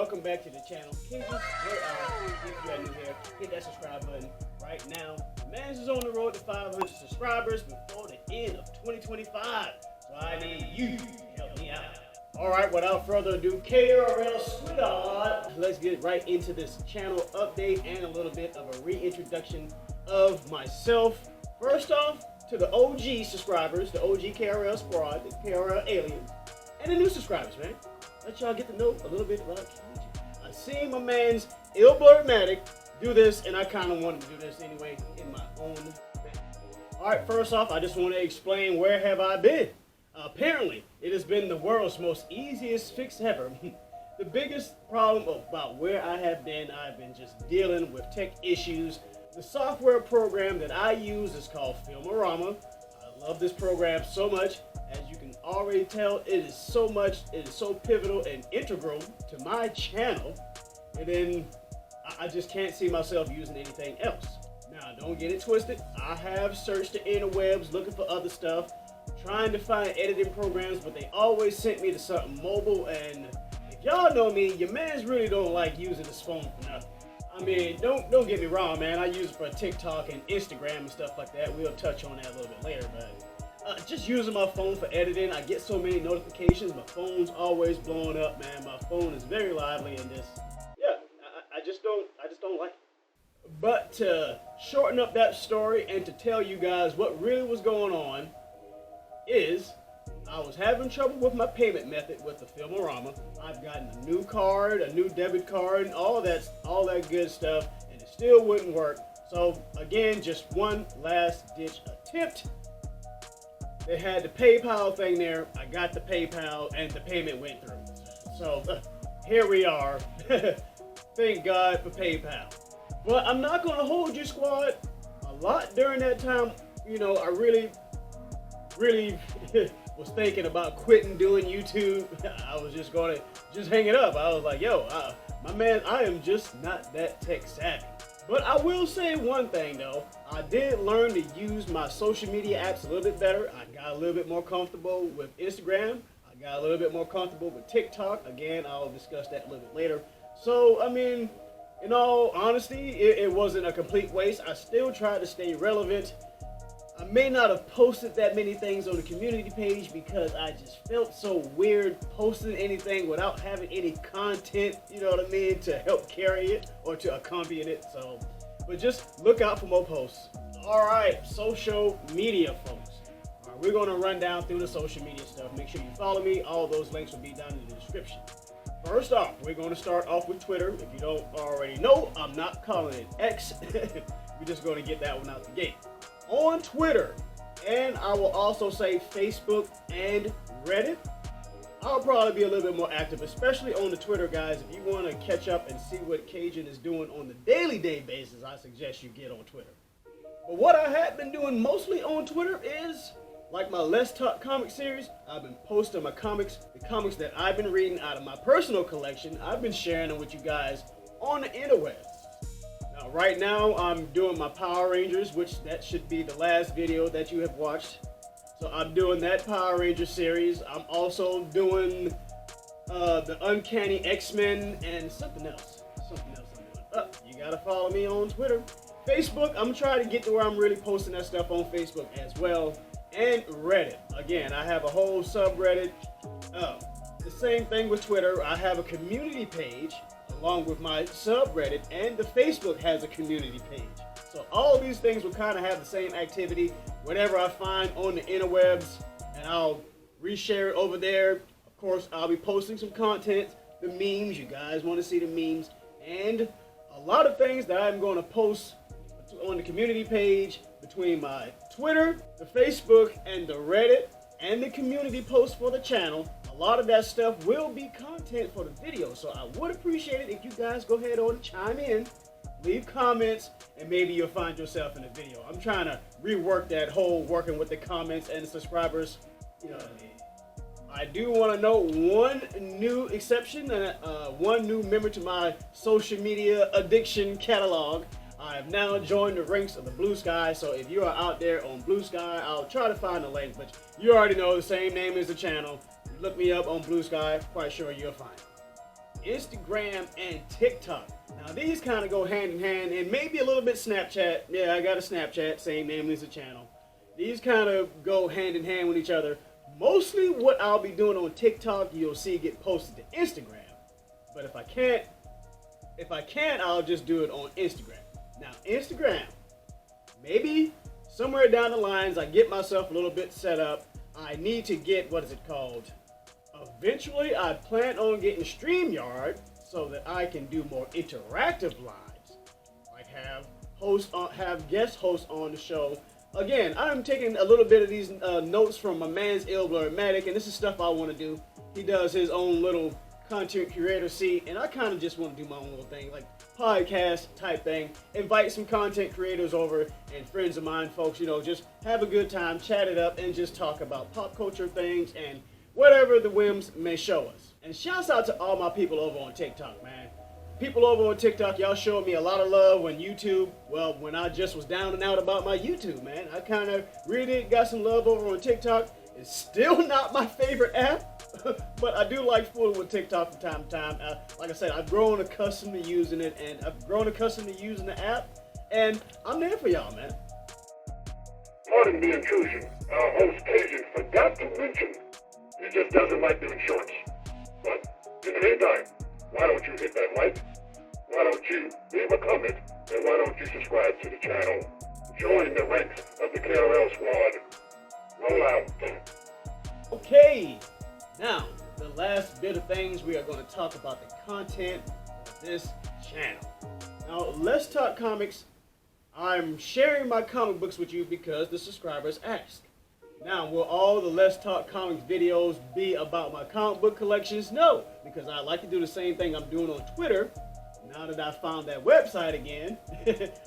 welcome back to the channel. If you are new here, hit that subscribe button right now. The man is on the road to 500 subscribers before the end of 2025, so I need you to help me out. Alright, without further ado, KRL Squad, let's get right into this channel update and a little bit of a reintroduction of myself. First off, to the OG subscribers, the OG KRL Squad, the KRL aliens, and the new subscribers, man. Let y'all get to know a little bit about Kajun. I seen my man's Blerdmatic do this, and I kind of wanted to do this anyway in my own way. Alright, first off, I just want to explain where have I been. Apparently, it has been the world's most easiest fix ever. The biggest problem about where I have been, I've been just dealing with tech issues. The software program that I use is called Filmorama. I love this program so much. As you can already tell, it is so pivotal and integral to my channel. And then I just can't see myself using anything else. Now, don't get it twisted. I have searched the interwebs looking for other stuff, trying to find editing programs, but they always sent me to something mobile. And if y'all know me, your mans really don't like using this phone for nothing. I mean, don't get me wrong, man. I use it for TikTok and Instagram and stuff like that. We'll touch on that a little bit later, but just using my phone for editing, I get so many notifications. My phone's always blowing up, man. My phone is very lively, and I just don't like it. But to shorten up that story and to tell you guys what really was going on is I was having trouble with my payment method with the Filmorama. I've gotten a new card, a new debit card, and all that good stuff, and it still wouldn't work. So again, just one last ditch attempt. They had the PayPal thing there. I got the PayPal and the payment went through. So here we are. Thank God for PayPal. But I'm not gonna hold you, squad. A lot during that time, you know, I really was thinking about quitting doing YouTube. I was just gonna hang it up. I was like, yo, my man, I am just not that tech savvy. But I will say one thing though, I did learn to use my social media apps a little bit better. I got a little bit more comfortable with Instagram. I got a little bit more comfortable with TikTok. Again, I'll discuss that a little bit later. So, I mean, in all honesty, it wasn't a complete waste. I still tried to stay relevant. I may not have posted that many things on the community page because I just felt so weird posting anything without having any content, you know what I mean, to help carry it or to accompany it. So, but just look out for more posts. All right, social media, folks. All right, we're gonna run down through the social media stuff. Make sure you follow me. All those links will be down in the description. First off, we're gonna start off with Twitter. If you don't already know, I'm not calling it X. We're just gonna get that one out the gate. On Twitter, and I will also say Facebook and Reddit, I'll probably be a little bit more active, especially on the Twitter, guys. If you want to catch up and see what Kajun is doing on the daily basis, I suggest you get on Twitter. But what I have been doing mostly on Twitter is, like my Let's Talk comic series, I've been posting my comics, the comics that I've been reading out of my personal collection. I've been sharing them with you guys on the interwebs. Right now, I'm doing my Power Rangers, which that should be the last video that you have watched. So I'm doing that Power Ranger series. I'm also doing the Uncanny X-Men and something else I'm doing. You gotta follow me on Twitter. Facebook, I'm trying to get to where I'm really posting that stuff on Facebook as well. And Reddit. Again, I have a whole subreddit. The same thing with Twitter. I have a community page along with my subreddit, and the Facebook has a community page. So all of these things will kind of have the same activity. Whatever I find on the interwebs, and I'll reshare it over there. Of course, I'll be posting some content, the memes. You guys want to see the memes, and a lot of things that I'm going to post on the community page between my Twitter, the Facebook, and the Reddit, and the community post for the channel. A lot of that stuff will be content for the video, so I would appreciate it if you guys go ahead and chime in, leave comments, and maybe you'll find yourself in a video. I'm trying to rework that whole working with the comments and the subscribers, you know what I mean. I do want to note one new exception, one new member to my social media addiction catalog. I have now joined the ranks of the Bluesky, so if you are out there on Bluesky, I'll try to find the link, but you already know the same name as the channel. Look me up on Bluesky, quite sure you'll find it. Instagram and TikTok. Now these kind of go hand in hand, and maybe a little bit Snapchat. Yeah, I got a Snapchat, same name as the channel. These kind of go hand in hand with each other. Mostly what I'll be doing on TikTok, you'll see get posted to Instagram. But if I can't, I'll just do it on Instagram. Now Instagram, maybe somewhere down the lines, I get myself a little bit set up. I need to get, what is it called? Eventually, I plan on getting StreamYard so that I can do more interactive lives. Like have guest hosts on the show. Again, I'm taking a little bit of these notes from my man's Blerdmatic, and this is stuff I want to do. He does his own little content creator seat, and I kind of just want to do my own little thing, like podcast type thing. Invite some content creators over and friends of mine, folks, you know, just have a good time, chat it up, and just talk about pop culture things and whatever the whims may show us. And shouts out to all my people over on TikTok, man. People over on TikTok, y'all showed me a lot of love when YouTube, well, when I just was down and out about my YouTube, man. I kind of really got some love over on TikTok. It's still not my favorite app, but I do like fooling with TikTok from time to time. Like I said, I've grown accustomed to using it, and I've grown accustomed to using the app, and I'm there for y'all, man. Pardon the intrusion. Our host Kajun forgot to mention he just doesn't like doing shorts. But in the meantime, why don't you hit that like? Why don't you leave a comment? And why don't you subscribe to the channel? Join the ranks of the KRL Squad. Roll out. Okay, now the last bit of things, we are going to talk about the content of this channel. Now, let's talk comics. I'm sharing my comic books with you because the subscribers asked. Now, will all the Let's Talk Comics videos be about my comic book collections? No, because I like to do the same thing I'm doing on Twitter. Now that I found that website again,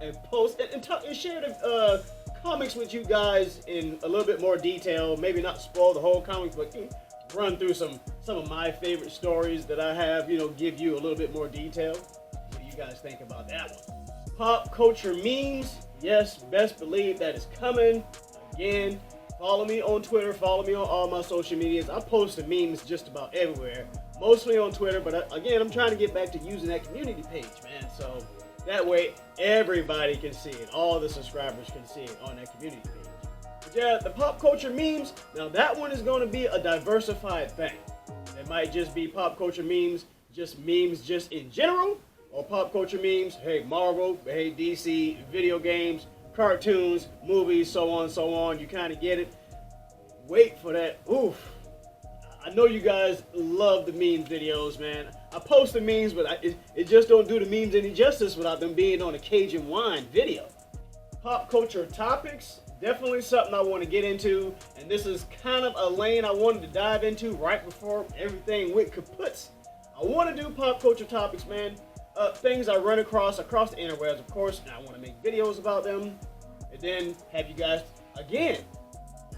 and post and share the comics with you guys in a little bit more detail. Maybe not spoil the whole comics, but run through some of my favorite stories that I have. You know, give you a little bit more detail. What do you guys think about that one? Pop culture memes, yes, best believe that is coming again. Follow me on Twitter, follow me on all my social medias. I post the memes just about everywhere, mostly on Twitter, but again, I'm trying to get back to using that community page, man, so that way everybody can see it, all the subscribers can see it on that community page. But yeah, the pop culture memes, now that one is going to be a diversified thing. It might just be pop culture memes just in general, or pop culture memes, hey Marvel, hey DC, video games, cartoons, movies, so on, you kind of get it. Wait for that. Oof. I know you guys love the meme videos, man. I post the memes, but it just don't do the memes any justice without them being on a Kajun video. Pop culture topics, definitely something I want to get into, and this is kind of a lane I wanted to dive into right before everything went kaputs. I want to do pop culture topics, man. Things I run across the interwebs, of course, and I want to make videos about them, and then have you guys, again,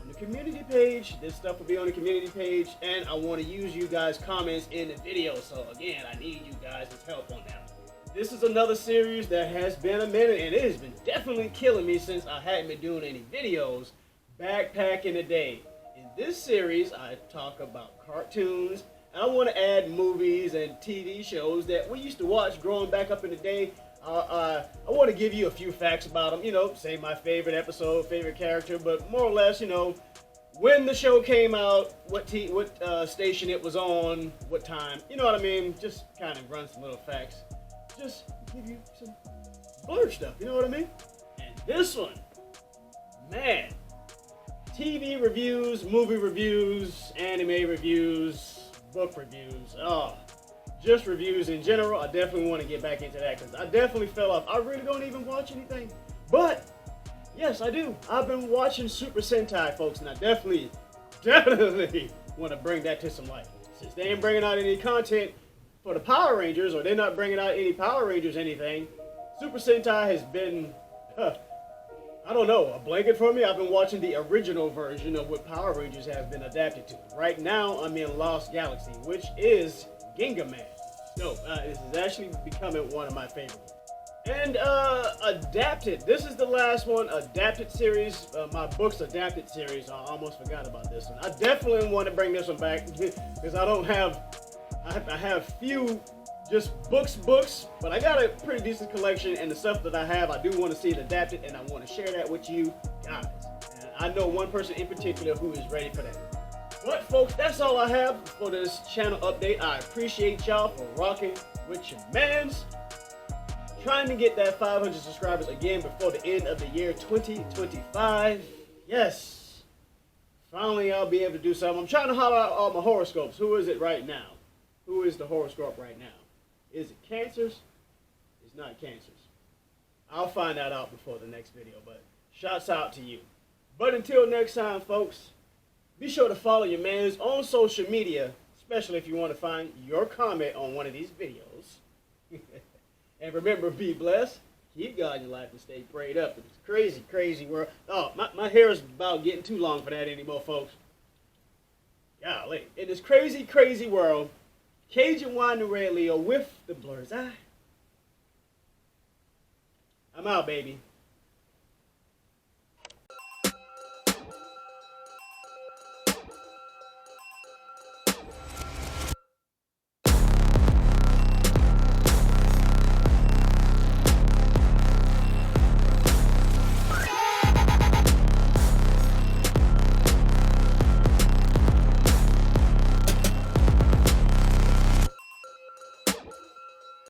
on the community page. This stuff will be on the community page, and I want to use you guys' comments in the video, so again, I need you guys' help on that. This is another series that has been a minute, and it has been definitely killing me since I hadn't been doing any videos back in the day. In this series, I talk about cartoons. I want to add movies and TV shows that we used to watch growing back up in the day. I want to give you a few facts about them, you know, say my favorite episode, favorite character, but more or less, you know, when the show came out, what station it was on, what time, you know what I mean? Just kind of run some little facts. Just give you some Blerd stuff, you know what I mean? And this one, man, TV reviews, movie reviews, anime reviews, book reviews, just reviews in general. I definitely want to get back into that because I definitely fell off. I really don't even watch anything, but yes, I do. I've been watching Super Sentai, folks, and I definitely want to bring that to some light. Since they ain't bringing out any content for the Power Rangers, or they're not bringing out any Power Rangers anything, Super Sentai has been, I don't know, a blanket for me. I've been watching the original version of what Power Rangers has been adapted to. Right now, I'm in Lost Galaxy, which is Ginga Man. No, this is actually becoming one of my favorites. And adapted. This is the last one, adapted series. My book's adapted series. I almost forgot about this one. I definitely want to bring this one back because I don't have. I have few just books, but I got a pretty decent collection, and the stuff that I have, I do want to see it adapted, and I want to share that with you guys. And I know one person in particular who is ready for that. But folks, that's all I have for this channel update. I appreciate y'all for rocking with your mans. Trying to get that 500 subscribers again before the end of the year 2025. Yes. Finally, I'll be able to do something. I'm trying to holler out all my horoscopes. Who is it right now? Who is the horoscope right now? Is it Cancers? It's not Cancers. I'll find that out before the next video, but shouts out to you. But until next time, folks, be sure to follow your mans on social media, especially if you want to find your comment on one of these videos. And remember, be blessed, keep God in your life, and stay prayed up. It's a crazy, crazy world. Oh, my hair is about getting too long for that anymore, folks. Golly. In this crazy, crazy world, Kajun Wine and Red Leo with the Blerd's Eye. I'm out, baby.